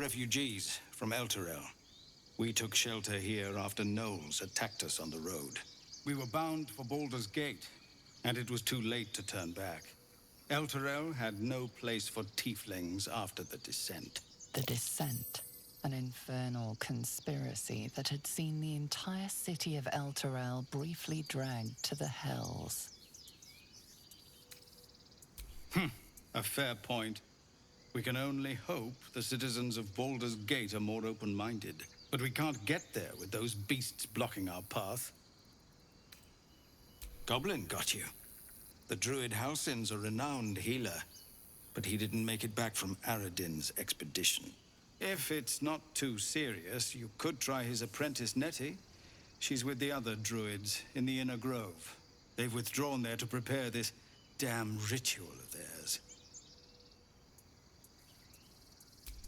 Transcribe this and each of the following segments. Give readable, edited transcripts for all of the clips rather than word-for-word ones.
refugees from Elturel. We took shelter here after gnolls attacked us on the road. We were bound for Baldur's Gate, and it was too late to turn back. Elturel had no place for tieflings after the Descent. The Descent, an infernal conspiracy that had seen the entire city of Elturel briefly dragged to the Hells. A fair point. We can only hope the citizens of Baldur's Gate are more open-minded. But we can't get there with those beasts blocking our path. Goblin got you. The druid Halsin's a renowned healer, but he didn't make it back from Aradin's expedition. If it's not too serious, you could try his apprentice Nettie. She's with the other druids in the Inner Grove. They've withdrawn there to prepare this damn ritual of theirs.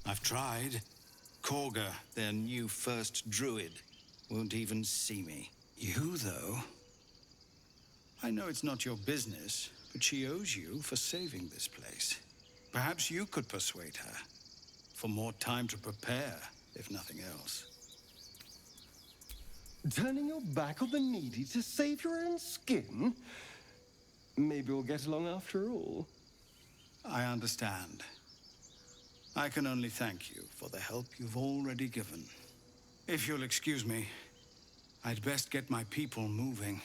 I've tried. Korga, their new first druid, won't even see me. You, though... I know it's not your business, but she owes you for saving this place. Perhaps you could persuade her. For more time to prepare, if nothing else. Turning your back on the needy to save your own skin? Maybe we'll get along after all. I understand. I can only thank you for the help you've already given. If you'll excuse me, I'd best get my people moving.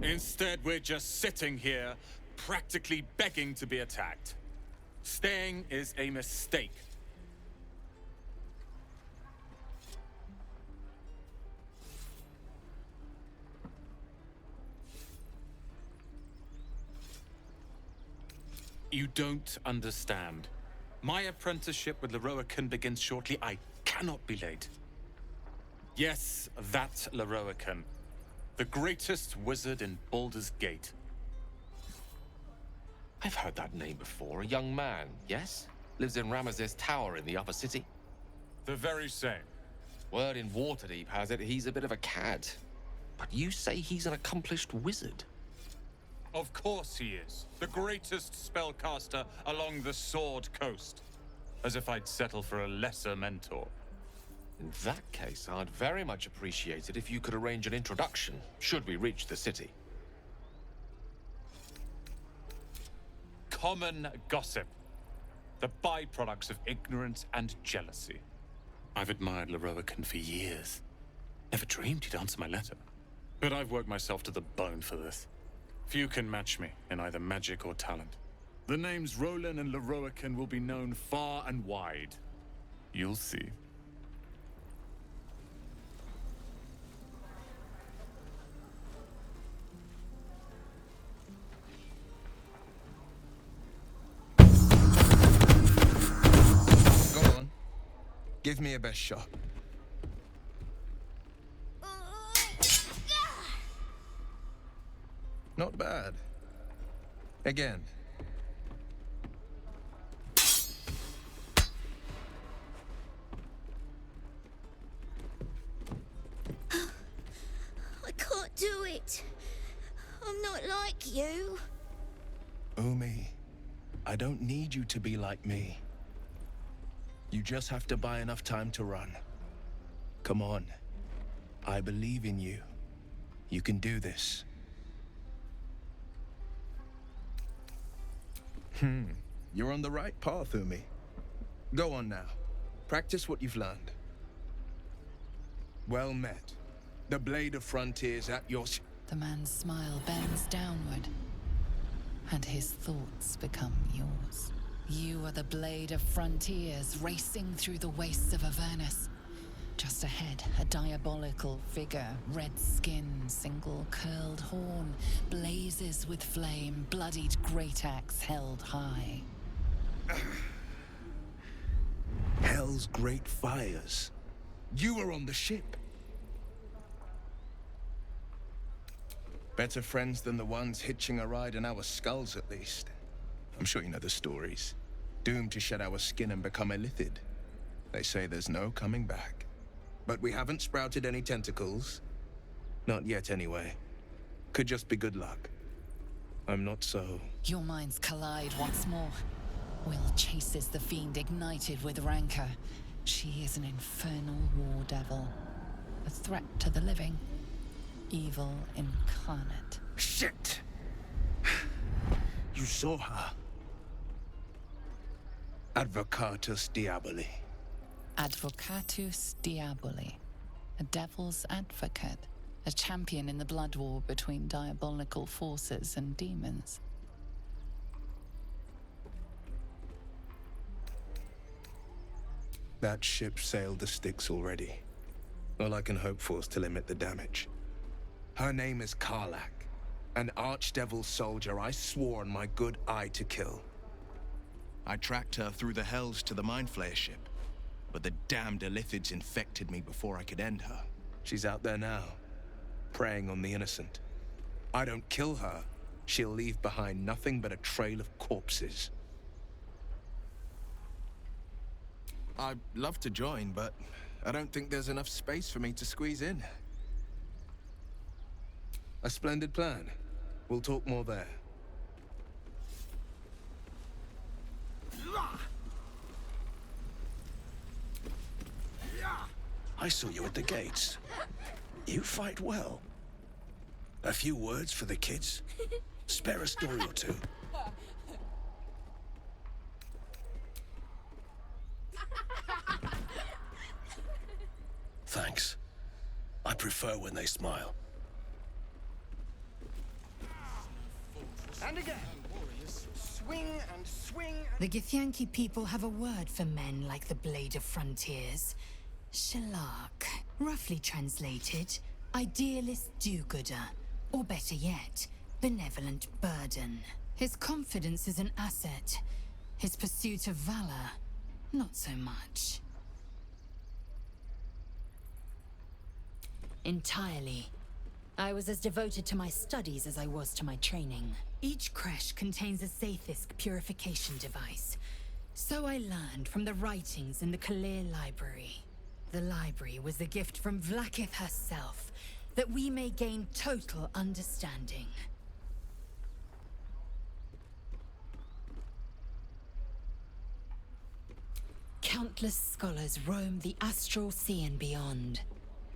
Instead, we're just sitting here, practically begging to be attacked. Staying is a mistake. You don't understand. My apprenticeship with Leroican begins shortly. I cannot be late. Yes, that Leroican. The greatest wizard in Baldur's Gate. I've heard that name before. A young man, yes? Lives in Ramaz's tower in the upper city. The very same. Word in Waterdeep has it he's a bit of a cad. But you say he's an accomplished wizard. Of course he is. The greatest spellcaster along the Sword Coast. As if I'd settle for a lesser mentor. In that case, I'd very much appreciate it if you could arrange an introduction, should we reach the city. Common gossip. The byproducts of ignorance and jealousy. I've admired Leroican for years. Never dreamed he'd answer my letter. But I've worked myself to the bone for this. Few can match me in either magic or talent. The names Roland and Leroican will be known far and wide. You'll see. Go on. Give me your best shot. Not bad. Again. I can't do it. I'm not like you. Umi, I don't need you to be like me. You just have to buy enough time to run. Come on. I believe in you. You can do this. You're on the right path, Umi. Go on now. Practice what you've learned. Well met. The Blade of Frontiers at your... The man's smile bends downward, and his thoughts become yours. You are the Blade of Frontiers racing through the wastes of Avernus. Just ahead, a diabolical figure, red skin, single curled horn, blazes with flame, bloodied great axe held high. Hell's great fires. You were on the ship. Better friends than the ones hitching a ride in our skulls, at least. I'm sure you know the stories. Doomed to shed our skin and become illithid. They say there's no coming back. But we haven't sprouted any tentacles. Not yet, anyway. Could just be good luck. I'm not so... Your minds collide once more. Will chases the fiend ignited with rancor. She is an infernal war devil. A threat to the living. Evil incarnate. Shit! You saw her. Advocatus Diaboli. Advocatus Diaboli. A devil's advocate. A champion in the blood war between diabolical forces and demons. That ship sailed the Styx already. All I can hope for is to limit the damage. Her name is Karlak, an archdevil soldier I swore on my good eye to kill. I tracked her through the hells to the Mind Flayer ship, but the damned Illithids infected me before I could end her. She's out there now, preying on the innocent. I don't kill her, she'll leave behind nothing but a trail of corpses. I'd love to join, but I don't think there's enough space for me to squeeze in. A splendid plan. We'll talk more there. I saw you at the gates. You fight well. A few words for the kids? Spare a story or two. Thanks. I prefer when they smile. And again. Swing and swing. The Githyanki people have a word for men like the Blade of Frontiers. Shalak. Roughly translated, idealist do-gooder. Or better yet, benevolent burden. His confidence is an asset. His pursuit of valor, not so much. Entirely. I was as devoted to my studies as I was to my training. Each creche contains a Zaithisk purification device. So I learned from the writings in the Kalir Library. The library was a gift from Vlaakith herself, that we may gain total understanding. Countless scholars roam the astral sea and beyond,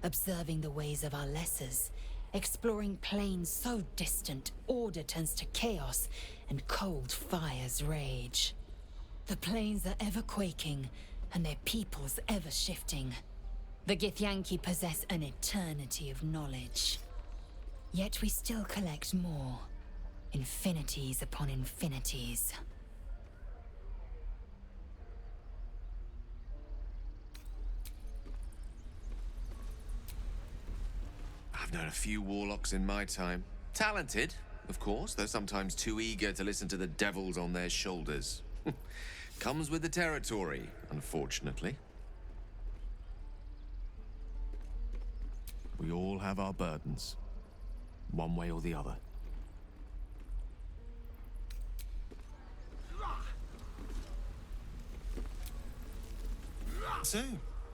observing the ways of our lessers, exploring planes so distant, order turns to chaos, and cold fires rage. The planes are ever quaking, and their peoples ever shifting. The Githyanki possess an eternity of knowledge. Yet we still collect more. Infinities upon infinities. I've known a few warlocks in my time. Talented, of course, though sometimes too eager to listen to the devils on their shoulders. Comes with the territory, unfortunately. We all have our burdens, one way or the other. So,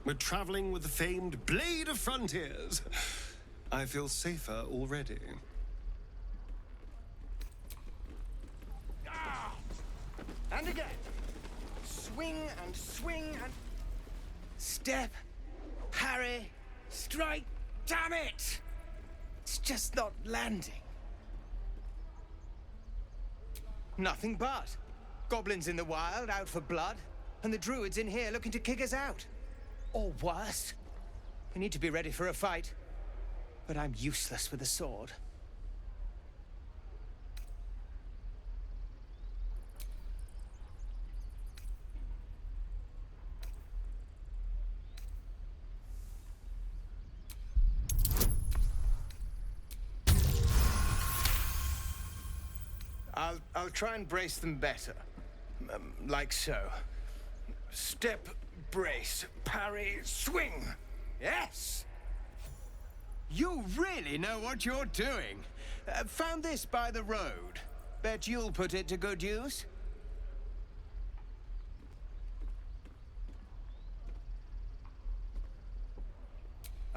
we're traveling with the famed Blade of Frontiers. I feel safer already. And again. Swing and swing and... Step, parry, strike, damn it! It's just not landing. Nothing but. Goblins in the wild, out for blood, and the druids in here looking to kick us out. Or worse. We need to be ready for a fight. But I'm useless with a sword. I'll try and brace them better. Like so. Step, brace, parry, swing. Yes! You really know what you're doing. Found this by the road. Bet you'll put it to good use.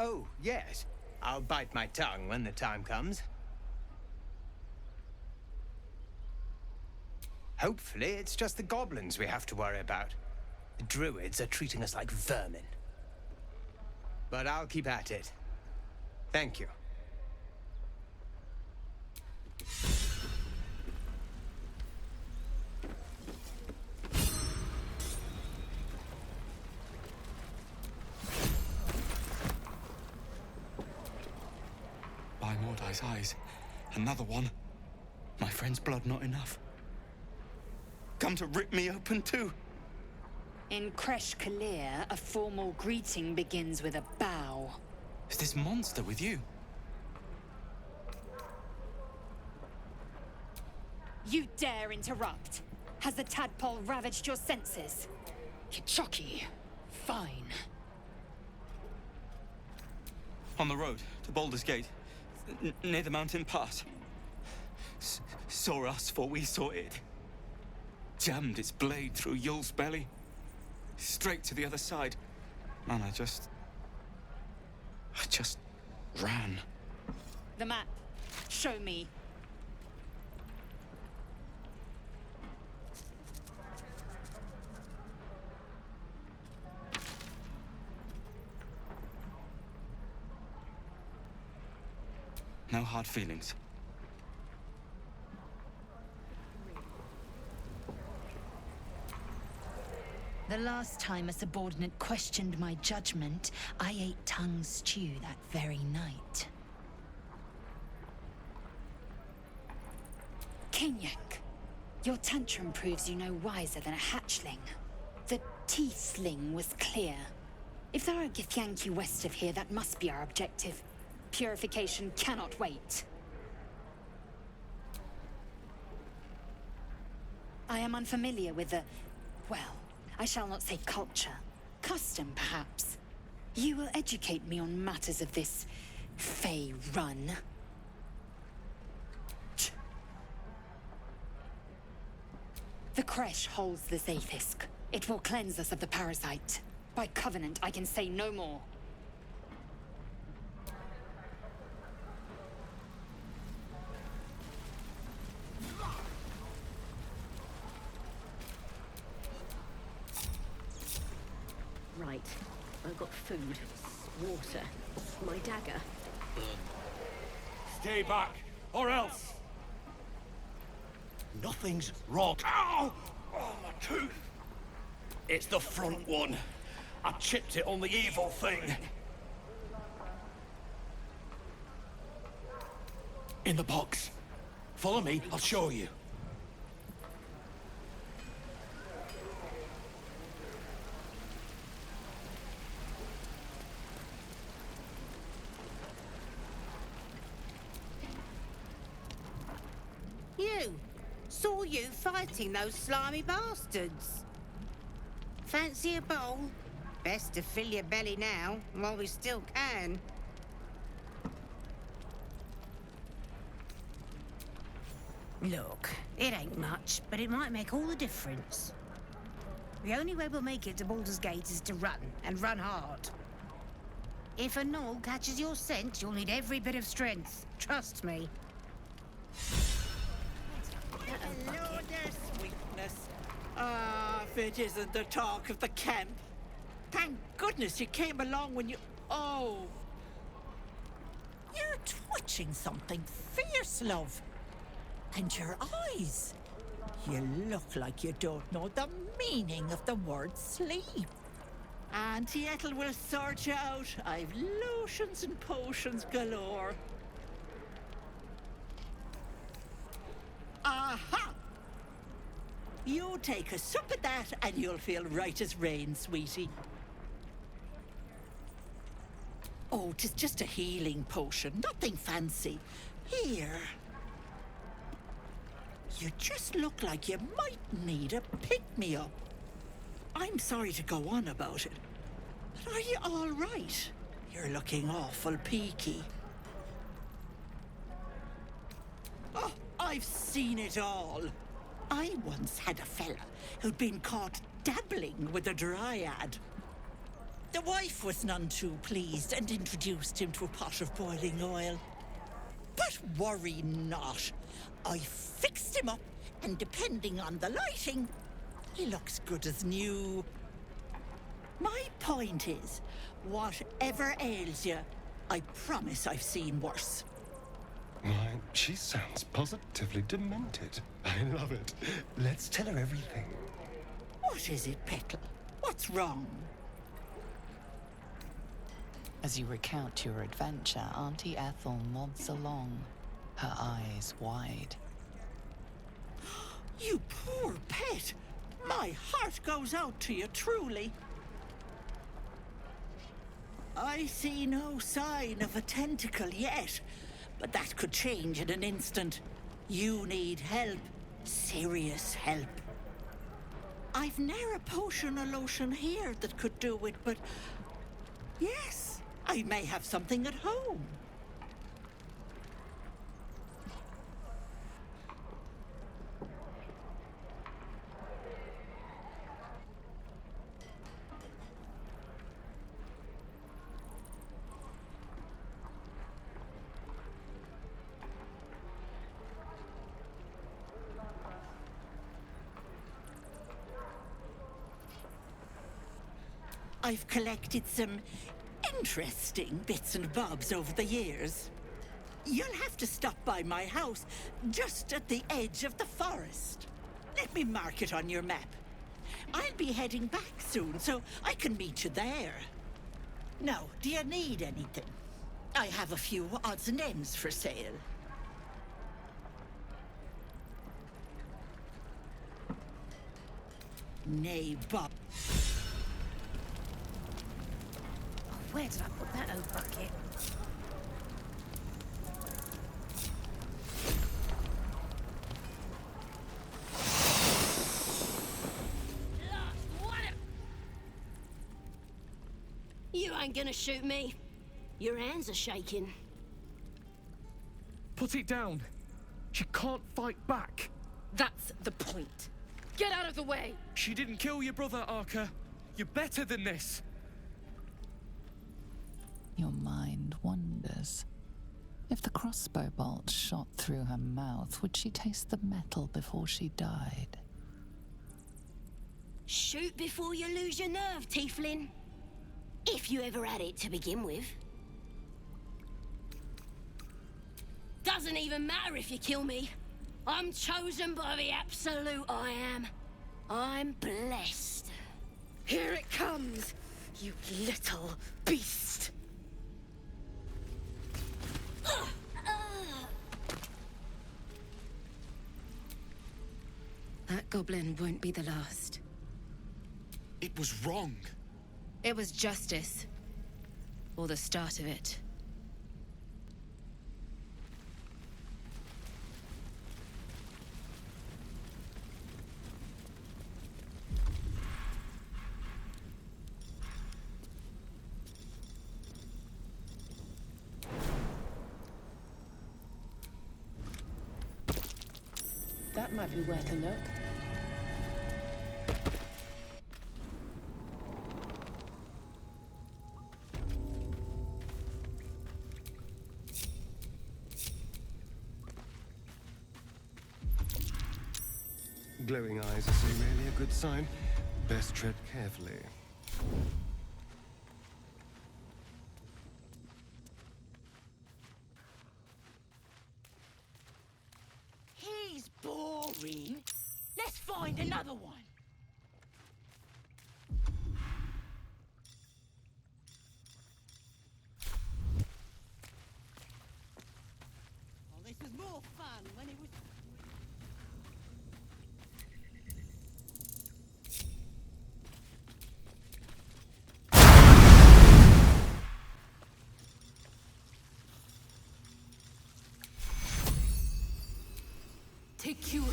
Oh, yes. I'll bite my tongue when the time comes. Hopefully, it's just the goblins we have to worry about. The druids are treating us like vermin. But I'll keep at it. Thank you. By Mordai's eyes. Another one. My friend's blood not enough. Come to rip me open too. In Kresh Kalir, a formal greeting begins with a bow. Is this monster with you? You dare interrupt? Has the tadpole ravaged your senses? Kichoki. Fine. On the road to Baldur's Gate, near the mountain pass. Saw us for we saw it. Jammed its blade through Yul's belly. Straight to the other side. And I just ran. The map. Show me. No hard feelings. The last time a subordinate questioned my judgment, I ate tongue stew that very night. Kenyak, your tantrum proves you no wiser than a hatchling. The teethling was clear. If there are Githyanki west of here, that must be our objective. Purification cannot wait. I am unfamiliar with the, well, I shall not say culture. Custom, perhaps. You will educate me on matters of this Fey run. The Kresh holds the Zaithisk. It will cleanse us of the parasite. By covenant, I can say no more. Right. I've got food, water, my dagger. Stay back, or else! Nothing's wrong. Ow! Oh, my tooth! It's the front one. I chipped it on the evil thing. In the box. Follow me, I'll show you. Saw you fighting those slimy bastards. Fancy a bowl? Best to fill your belly now, while we still can. Look, it ain't much, but it might make all the difference. The only way we'll make it to Baldur's Gate is to run, and run hard. If a gnoll catches your scent, you'll need every bit of strength. Trust me. Hello there, sweetness. Ah, if it isn't the talk of the camp. Thank goodness you came along when you... Oh. You're twitching something fierce, love. And your eyes. You look like you don't know the meaning of the word sleep. Auntie Ethel will sort you out. I've lotions and potions galore. Aha! You take a sup of that and you'll feel right as rain, sweetie. Oh, 'tis just a healing potion, nothing fancy. Here. You just look like you might need a pick-me-up. I'm sorry to go on about it, but are you all right? You're looking awful peaky. Oh, I've seen it all. I once had a fella who'd been caught dabbling with a dryad. The wife was none too pleased and introduced him to a pot of boiling oil. But worry not. I fixed him up, and depending on the lighting, he looks good as new. My point is, whatever ails you, I promise I've seen worse. Why, she sounds positively demented. I love it. Let's tell her everything. What is it, Petal? What's wrong? As you recount your adventure, Auntie Ethel nods along, her eyes wide. You poor pet! My heart goes out to you, truly. I see no sign of a tentacle yet, but that could change in an instant. You need help. Serious help. I've ne'er a potion or lotion here that could do it, but... yes, I may have something at home. I've collected some interesting bits and bobs over the years. You'll have to stop by my house, just at the edge of the forest. Let me mark it on your map. I'll be heading back soon, so I can meet you there. Now, do you need anything? I have a few odds and ends for sale. Nay, Bob. Where did I put that old bucket? You ain't gonna shoot me. Your hands are shaking. Put it down. She can't fight back. That's the point. Get out of the way. She didn't kill your brother, Arca. You're better than this. Your mind wanders. If the crossbow bolt shot through her mouth, would she taste the metal before she died? Shoot before you lose your nerve, Tiefling. If you ever had it to begin with. Doesn't even matter if you kill me. I'm chosen by the Absolute, I am. I'm blessed. Here it comes, you little beast. That goblin won't be the last. It was wrong. It was justice. Or the start of it. That might be worth a look. Glowing eyes is really a good sign. Best tread carefully. He's boring. Let's find another one. Oh, this was more fun when it was... Take you.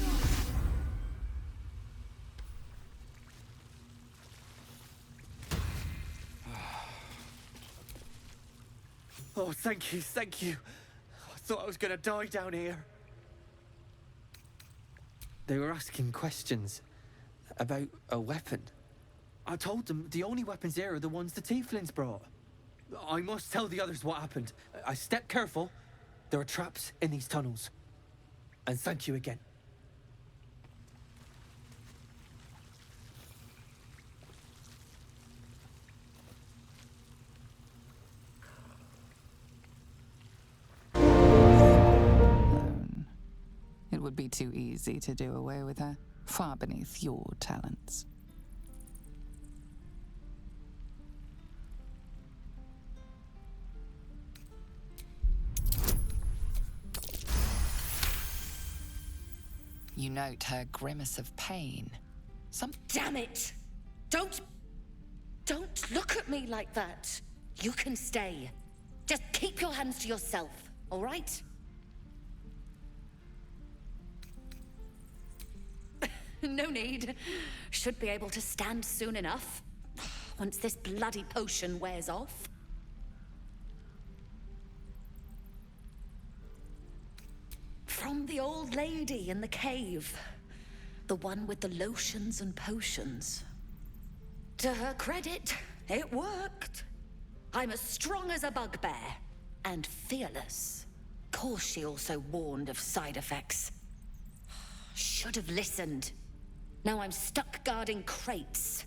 Oh, thank you, thank you. I thought I was gonna die down here. They were asking questions about a weapon. I told them the only weapons here are the ones the tieflings brought. I must tell the others what happened. I stepped careful. There are traps in these tunnels. And thank you again. It would be too easy to do away with her, far beneath your talents. You note her grimace of pain. Damn it! Don't look at me like that. You can stay. Just keep your hands to yourself, all right? No need. Should be able to stand soon enough. Once this bloody potion wears off. From the old lady in the cave. The one with the lotions and potions. To her credit, it worked. I'm as strong as a bugbear. And fearless. Course she also warned of side effects. Should have listened. Now I'm stuck guarding crates.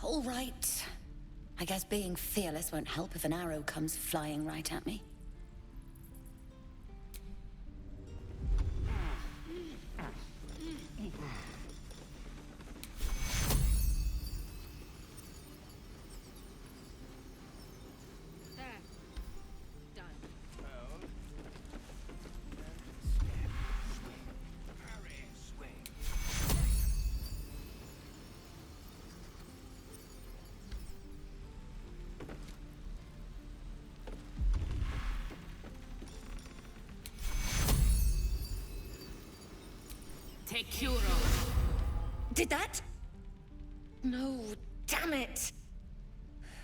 All right. I guess being fearless won't help if an arrow comes flying right at me. Take Curo. Did that? No, damn it.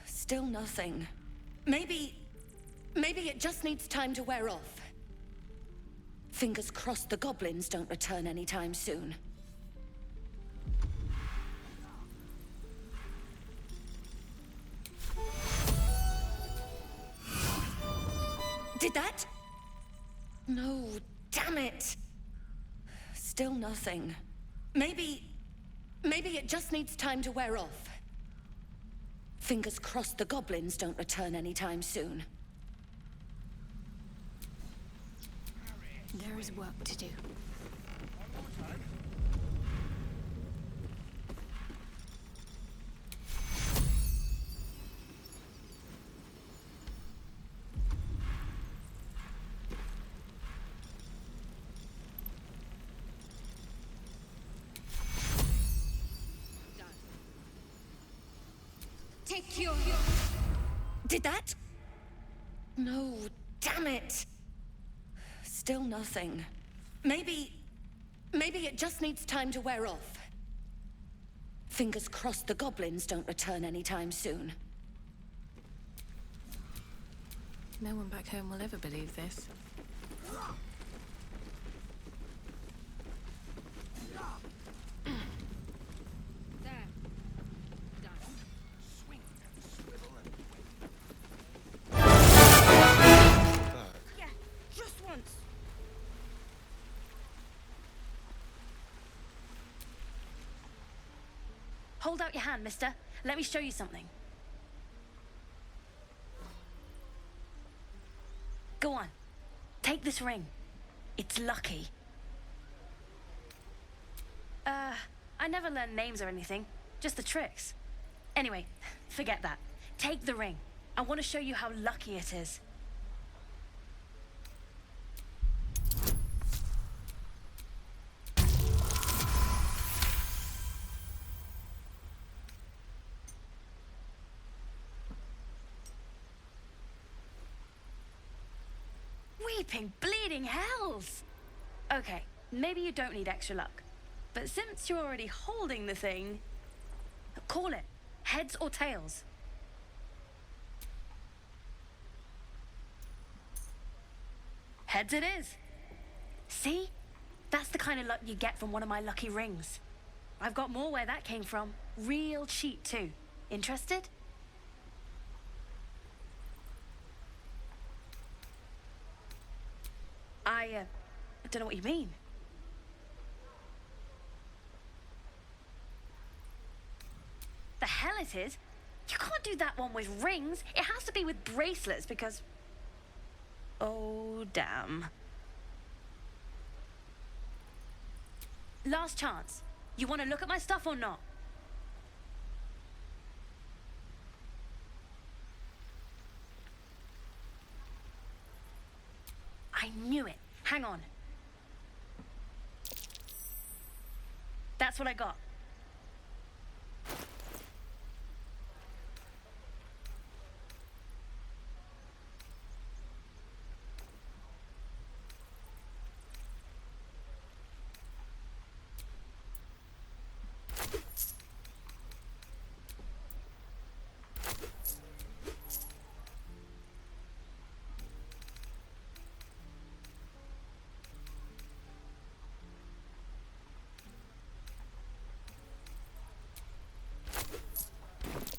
Still nothing. Maybe it just needs time to wear off. Fingers crossed the goblins don't return anytime soon. Did that? No, damn it. Still nothing. Maybe it just needs time to wear off. Fingers crossed the goblins don't return anytime soon. There is work to do. Take your... Did that? No, damn it. Still nothing. Maybe it just needs time to wear off. Fingers crossed the goblins don't return anytime soon. No one back home will ever believe this. Hold out your hand, mister. Let me show you something. Go on. Take this ring. It's lucky. I never learned names or anything. Just the tricks. Anyway, forget that. Take the ring. I want to show you how lucky it is. Weeping, bleeding hells! Okay, maybe you don't need extra luck. But since you're already holding the thing, call it. Heads or tails. Heads it is. See? That's the kind of luck you get from one of my lucky rings. I've got more where that came from. Real cheap, too. Interested? I don't know what you mean. The hell it is? You can't do that one with rings. It has to be with bracelets because... Oh, damn. Last chance. You want to look at my stuff or not? I knew it. Hang on. That's what I got.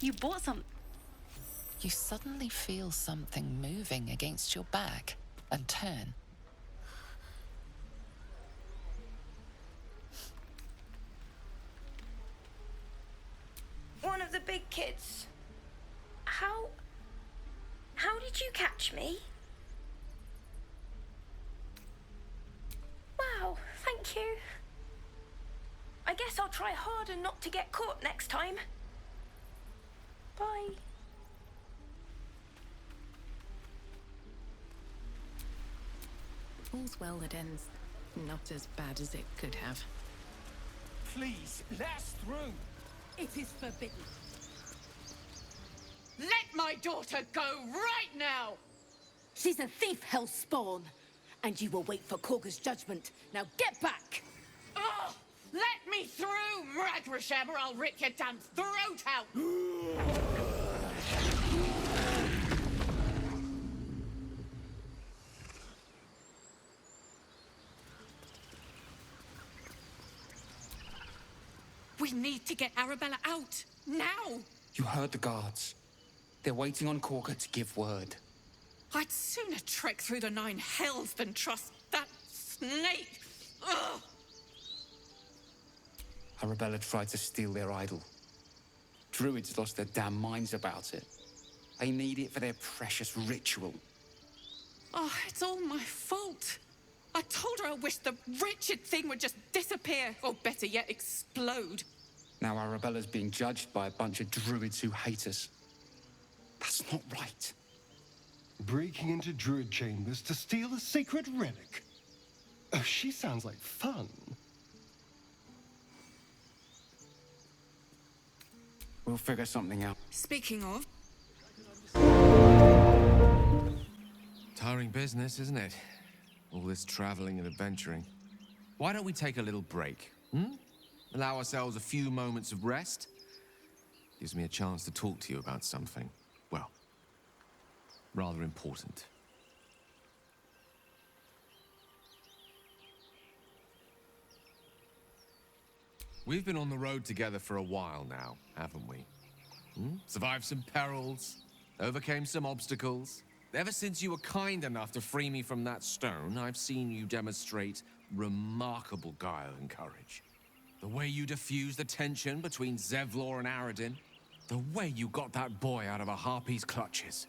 You bought some... You suddenly feel something moving against your back and turn. One of the big kids. How did you catch me? Wow, thank you. I guess I'll try harder not to get caught next time. Bye. All's well that ends not as bad as it could have. Please, let us through. It is forbidden. Let my daughter go right now! She's a thief, hellspawn. And you will wait for Korga's judgment. Now get back! Oh, let me through, Ragrasham, or I'll rip your damn throat out! We need to get Arabella out, now! You heard the guards. They're waiting on Korga to give word. I'd sooner trek through the 9 hells than trust that snake! Ugh! Arabella tried to steal their idol. Druids lost their damn minds about it. They need it for their precious ritual. Oh, it's all my fault. I told her I wished the wretched thing would just disappear, or better yet, explode. Now Arabella's being judged by a bunch of druids who hate us. That's not right. Breaking into druid chambers to steal a sacred relic. Oh, she sounds like fun. We'll figure something out. Speaking of... Tiring business, isn't it? All this traveling and adventuring. Why don't we take a little break, Allow ourselves a few moments of rest? Gives me a chance to talk to you about something, well, rather important. We've been on the road together for a while now, haven't we? Survived some perils, overcame some obstacles. Ever since you were kind enough to free me from that stone, I've seen you demonstrate remarkable guile and courage. The way you diffused the tension between Zevlor and Aradin. The way you got that boy out of a harpy's clutches.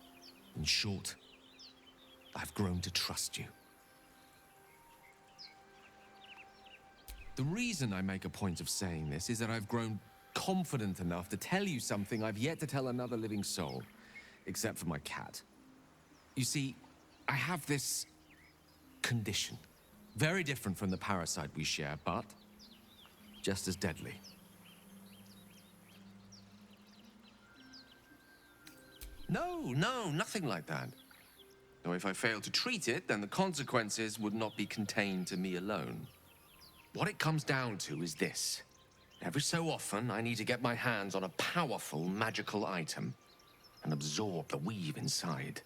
In short, I've grown to trust you. The reason I make a point of saying this is that I've grown confident enough to tell you something I've yet to tell another living soul, except for my cat. You see, I have this condition. Very different from the parasite we share, but just as deadly. No, nothing like that. Though if I fail to treat it, then the consequences would not be contained to me alone. What it comes down to is this. Every so often, I need to get my hands on a powerful magical item and absorb the weave inside.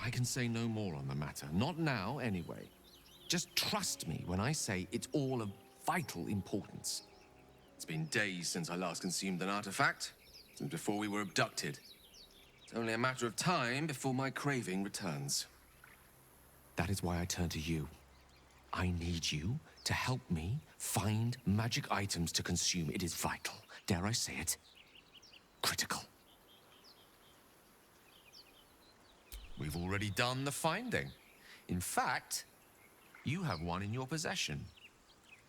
I can say no more on the matter. Not now, anyway. Just trust me when I say it's all of vital importance. It's been days since I last consumed an artifact, since before we were abducted. It's only a matter of time before my craving returns. That is why I turn to you. I need you to help me find magic items to consume. It is vital. Dare I say it? Critical. We've already done the finding. In fact, you have one in your possession.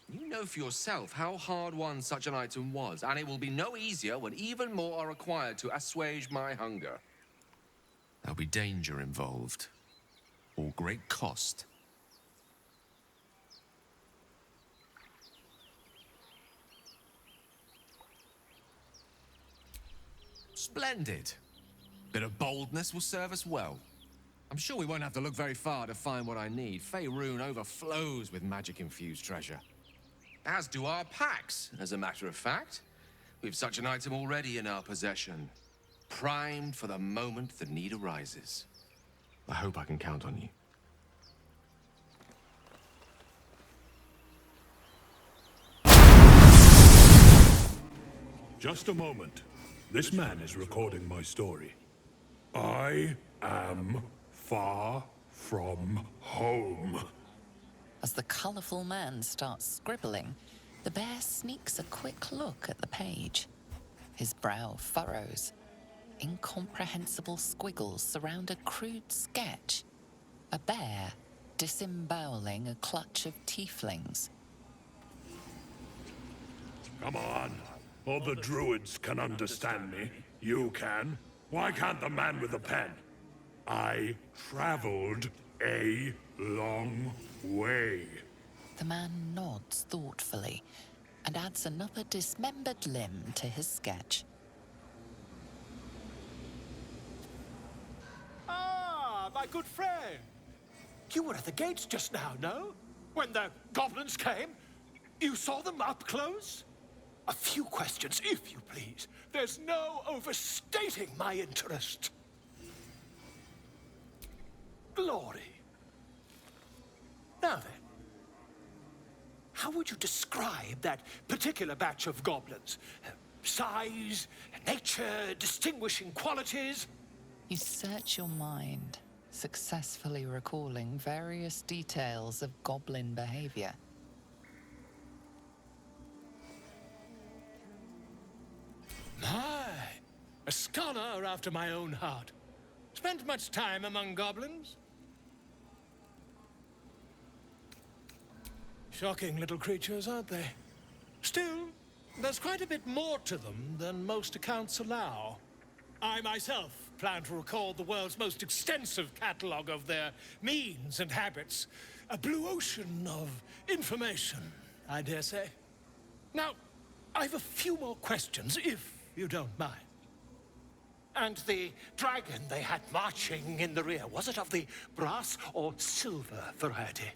You know for yourself how hard won such an item was, and it will be no easier when even more are required to assuage my hunger. There'll be danger involved, or great cost. Splendid. Bit of boldness will serve us well. I'm sure we won't have to look very far to find what I need. Favorit overflows with magic-infused treasure. As do our packs, as a matter of fact. We've such an item already in our possession. Primed for the moment the need arises. I hope I can count on you. Just a moment. This man is recording my story. I am far from home. As the colourful man starts scribbling, the bear sneaks a quick look at the page. His brow furrows. Incomprehensible squiggles surround a crude sketch. A bear disemboweling a clutch of tieflings. Come on. All the druids can understand me. You can. Why can't the man with the pen? I traveled a long way. The man nods thoughtfully and adds another dismembered limb to his sketch. Ah, my good friend. You were at the gates just now, no? When the goblins came? You saw them up close? A few questions, if you please. There's no overstating my interest. Glory. Now then, how would you describe that particular batch of goblins? Size, nature, distinguishing qualities? You search your mind, successfully recalling various details of goblin behavior. My, a scholar after my own heart. Spent much time among goblins? Shocking little creatures, aren't they? Still, there's quite a bit more to them than most accounts allow. I myself plan to record the world's most extensive catalogue of their means and habits. A blue ocean of information, I dare say. Now, I've a few more questions, if you don't mind. And the dragon they had marching in the rear, was it of the brass or silver variety?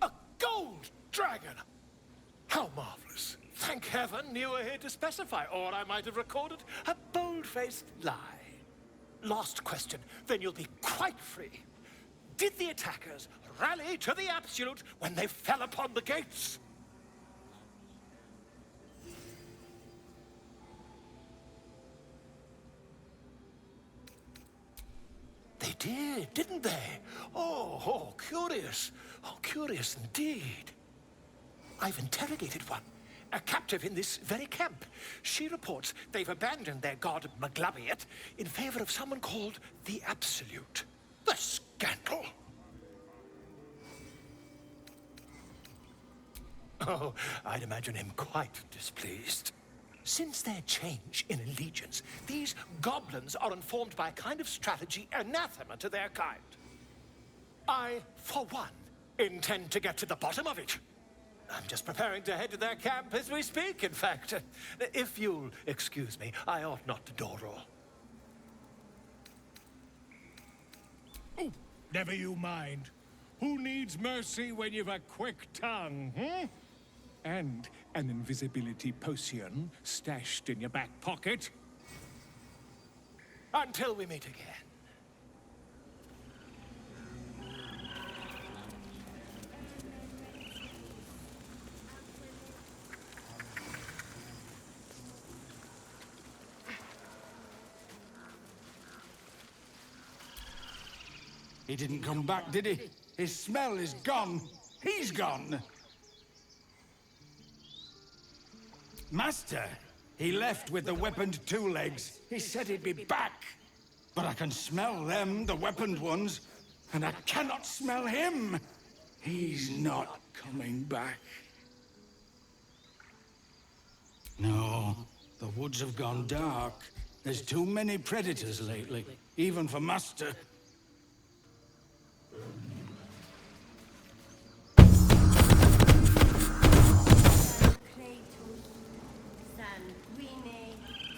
A gold dragon! How marvelous. Thank heaven you were here to specify, or I might have recorded a bold-faced lie. Last question, then you'll be quite free. Did the attackers rally to the absolute when they fell upon the gates? They did, didn't they? Oh, curious. Oh, curious indeed. I've interrogated one, a captive in this very camp. She reports they've abandoned their god Maglabiet in favor of someone called the Absolute. The scandal! Oh, I'd imagine him quite displeased. Since their change in allegiance, these goblins are informed by a kind of strategy anathema to their kind. I, for one, intend to get to the bottom of it. I'm just preparing to head to their camp as we speak, in fact. If you'll excuse me, I ought not to door roll. Oh, never you mind. Who needs mercy when you've a quick tongue, hmm? And an invisibility potion stashed in your back pocket. Until we meet again. He didn't come back, did he? His smell is gone. He's gone. Master, he left with the weaponed two legs. He said he'd be back. But I can smell them, the weaponed ones, and I cannot smell him. He's not coming back. No, the woods have gone dark. There's too many predators lately, even for Master.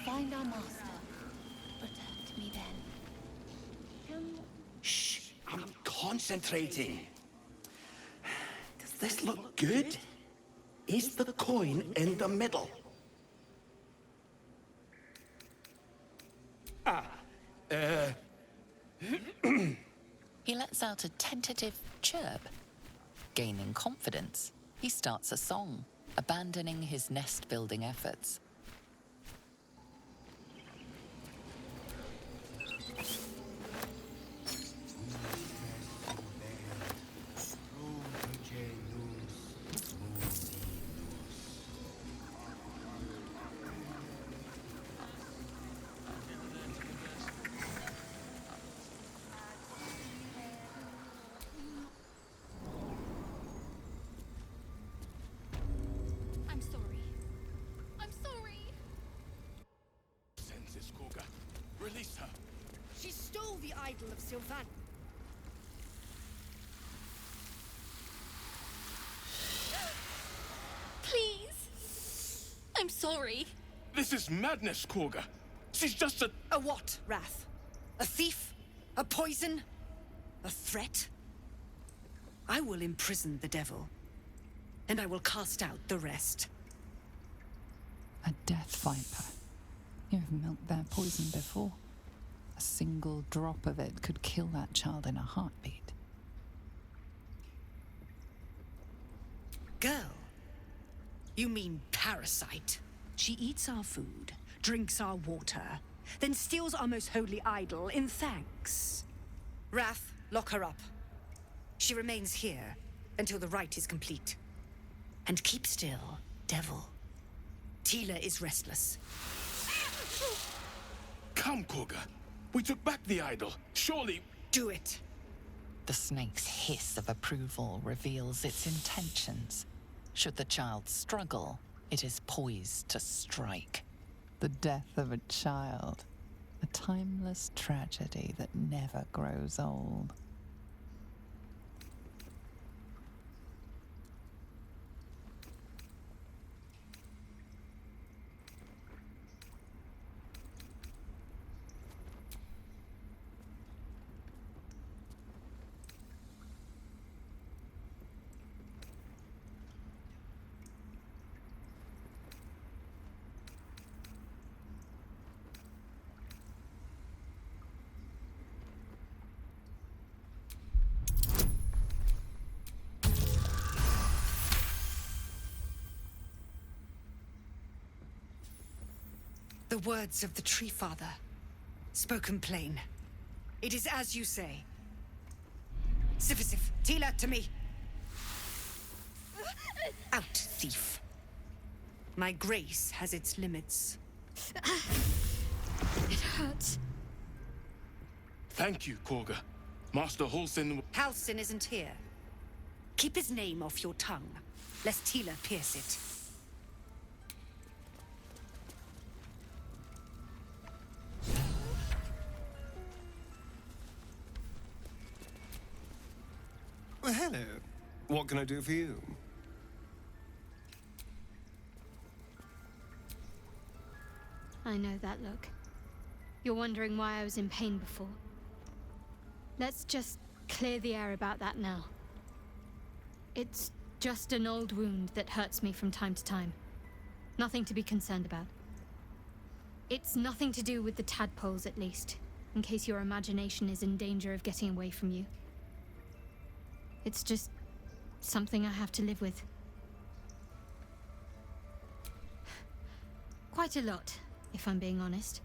Find our master. Return to me then. Shh, I'm concentrating. Does this look good? Is the coin in the middle? He lets out a tentative chirp. Gaining confidence, he starts a song, abandoning his nest-building efforts. Release her. She stole the idol of Sylvan. Please. I'm sorry. This is madness, Korga. She's just a... A what, Wrath? A thief? A poison? A threat? I will imprison the devil, and I will cast out the rest. A death viper. You've milked their poison before. A single drop of it could kill that child in a heartbeat. Girl? You mean parasite? She eats our food, drinks our water, then steals our most holy idol in thanks. Wrath, lock her up. She remains here until the rite is complete. And keep still, devil. Tila is restless. Come, Korga. We took back the idol. Surely... Do it. The snake's hiss of approval reveals its intentions. Should the child struggle, it is poised to strike. The death of a child. A timeless tragedy that never grows old. The words of the Tree Father, spoken plain. It is as you say. Sifisif, Tila, to me. Out, thief. My grace has its limits. It hurts. Thank you, Korga. Master Halsin... Halsin isn't here. Keep his name off your tongue, lest Tila pierce it. Well, hello. What can I do for you? I know that look. You're wondering why I was in pain before. Let's just clear the air about that now. It's just an old wound that hurts me from time to time. Nothing to be concerned about. It's nothing to do with the tadpoles, at least. in case your imagination is in danger of getting away from you. It's just something I have to live with. Quite a lot, if I'm being honest.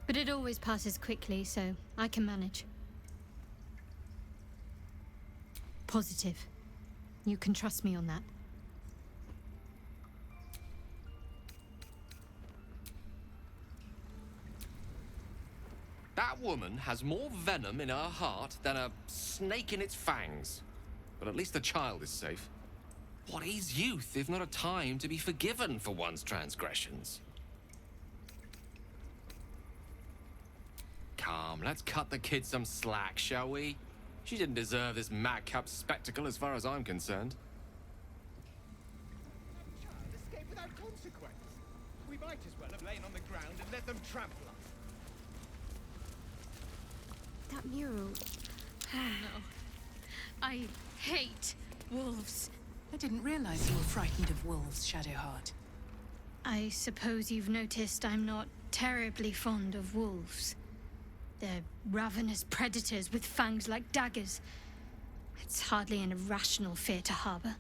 But it always passes quickly, so I can manage. Positive. You can trust me on that. That woman has more venom in her heart than a snake in its fangs. But at least the child is safe. What is youth if not a time to be forgiven for one's transgressions? Come, let's cut the kid some slack, shall we? She didn't deserve this madcap spectacle as far as I'm concerned. Escape without consequence. We might as well have lain on the ground and let them trample us. That mural. Oh no. I hate wolves. I didn't realize you were frightened of wolves, Shadowheart. I suppose you've noticed I'm not terribly fond of wolves. They're ravenous predators with fangs like daggers. It's hardly an irrational fear to harbor.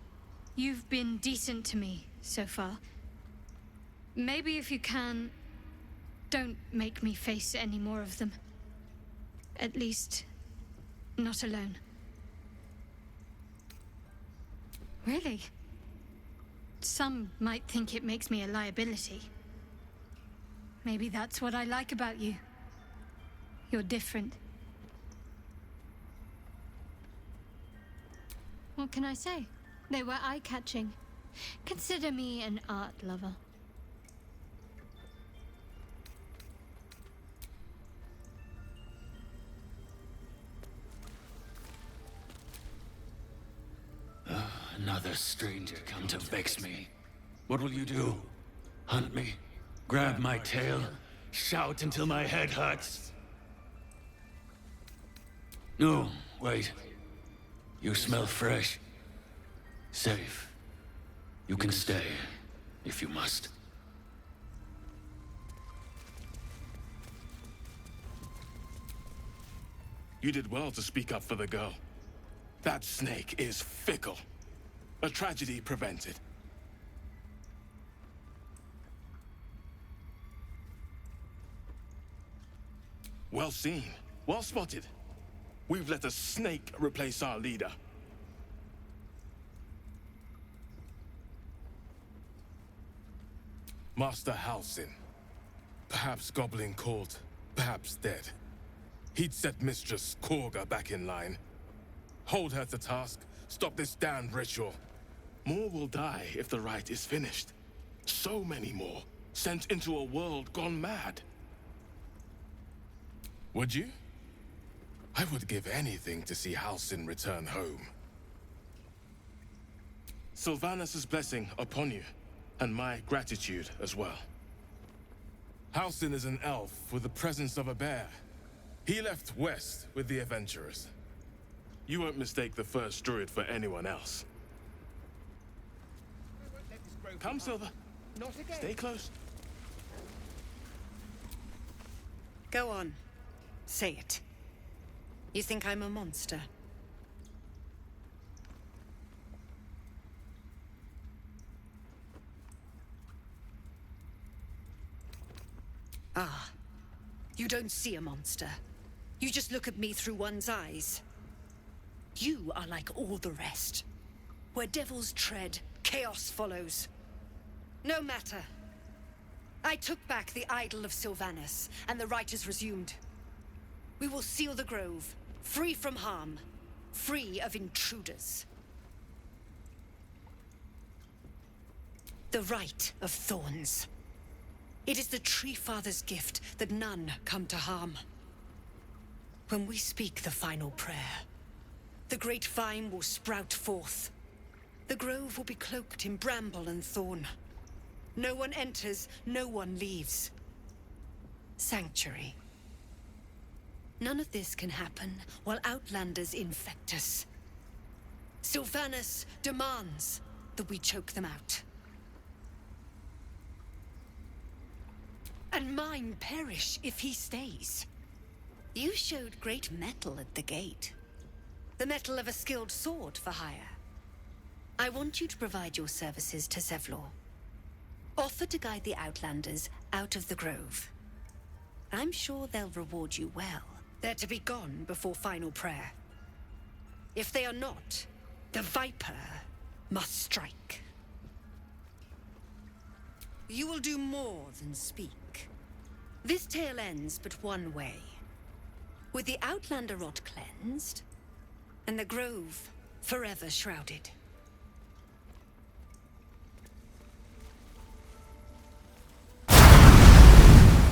You've been decent to me so far. Maybe if you can, don't make me face any more of them. At least, not alone. Really? Some might think it makes me a liability. Maybe that's what I like about you. You're different. What can I say? They were eye-catching. Consider me an art lover. Another stranger come to vex me. What will you do? Hunt me? Grab my tail? Shout until my head hurts? No, wait. You smell fresh. Safe. You can stay, if you must. You did well to speak up for the girl. That snake is fickle. A tragedy prevented. Well seen. Well spotted. We've let a snake replace our leader. Master Halsin. Perhaps Goblin caught, perhaps dead. He'd set Mistress Korga back in line. Hold her to task, stop this damned ritual. More will die if the rite is finished. So many more, sent into a world gone mad. Would you? I would give anything to see Halsin return home. Sylvanus' blessing upon you, and my gratitude as well. Halsin is an elf with the presence of a bear. He left west with the adventurers. You won't mistake the first druid for anyone else. Come, Silver. Not again. Stay close. Go on. Say it. You think I'm a monster? Ah. You don't see a monster. You just look at me through one's eyes. You are like all the rest. Where devils tread, chaos follows. No matter. I took back the idol of Sylvanus, and the rite is resumed. We will seal the grove, free from harm, free of intruders. The rite of thorns. It is the Tree Father's gift that none come to harm. When we speak the final prayer, the great vine will sprout forth. The grove will be cloaked in bramble and thorn. No one enters, no one leaves. Sanctuary. None of this can happen while Outlanders infect us. Sylvanus demands that we choke them out. And mine perish if he stays. You showed great mettle at the gate. The mettle of a skilled sword for hire. I want you to provide your services to Zevlor. Offer to guide the Outlanders out of the grove. I'm sure they'll reward you well. They're to be gone before final prayer. If they are not, the Viper must strike. You will do more than speak. This tale ends but one way. With the Outlander rot cleansed, and the grove forever shrouded.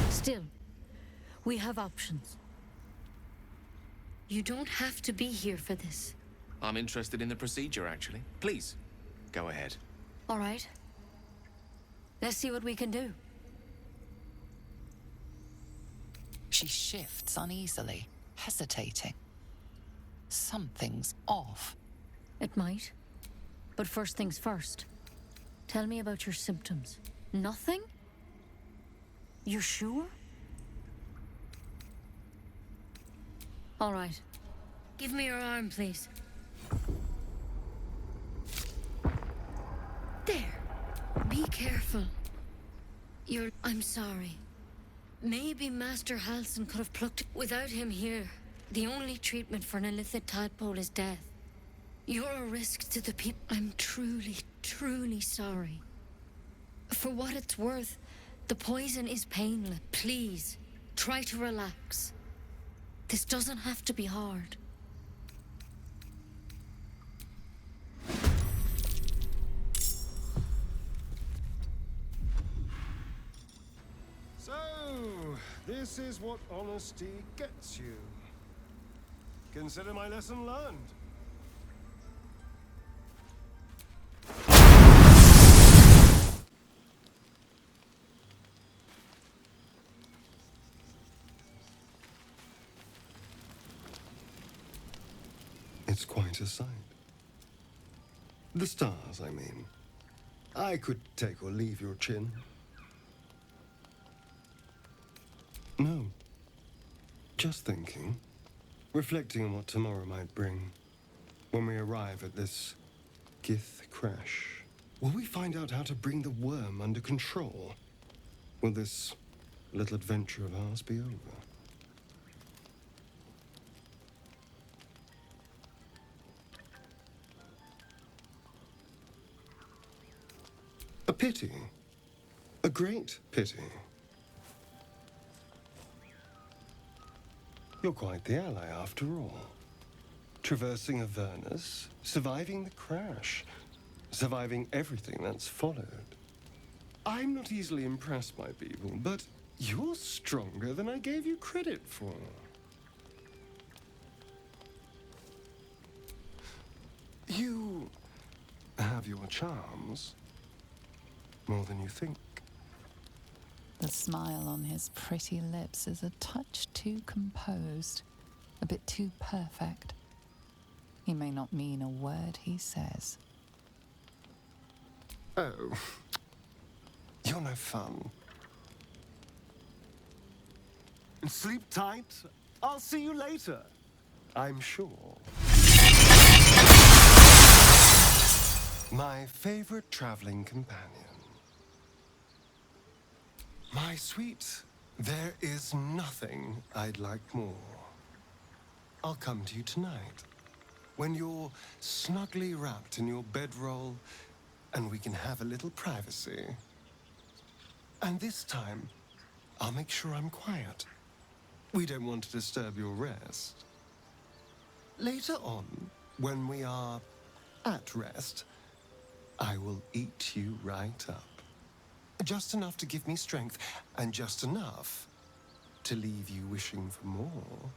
Still, we have options. You don't have to be here for this. I'm interested in the procedure, actually. Please, go ahead. All right. Let's see what we can do. She shifts uneasily, hesitating. Something's off. It might. But first things first. Tell me about your symptoms. Nothing? You sure? All right. Give me your arm, please. There. Be careful. I'm sorry. Maybe Master Halsin could have plucked it. Without him here, the only treatment for an illithid tadpole is death. You're a risk to the people. I'm truly, truly sorry. For what it's worth, the poison is painless. Please, try to relax. This doesn't have to be hard. So, this is what honesty gets you. Consider my lesson learned. It's quite a sight. The stars, I mean. I could take or leave your chin. No. Just thinking. Reflecting on what tomorrow might bring. When we arrive at this Gith crash, will we find out how to bring the worm under control? Will this little adventure of ours be over? A pity. A great pity. You're quite the ally, after all. Traversing Avernus, surviving the crash, surviving everything that's followed. I'm not easily impressed by people, but you're stronger than I gave you credit for. You have your charms. More than you think. The smile on his pretty lips is a touch too composed, a bit too perfect. He may not mean a word he says. Oh, you're no fun. Sleep tight. I'll see you later. I'm sure. My favorite traveling companion. My sweet, there is nothing I'd like more. I'll come to you tonight, when you're snugly wrapped in your bedroll, and we can have a little privacy. And this time, I'll make sure I'm quiet. We don't want to disturb your rest. Later on, when we are at rest, I will eat you right up. Just enough to give me strength, and just enough to leave you wishing for more.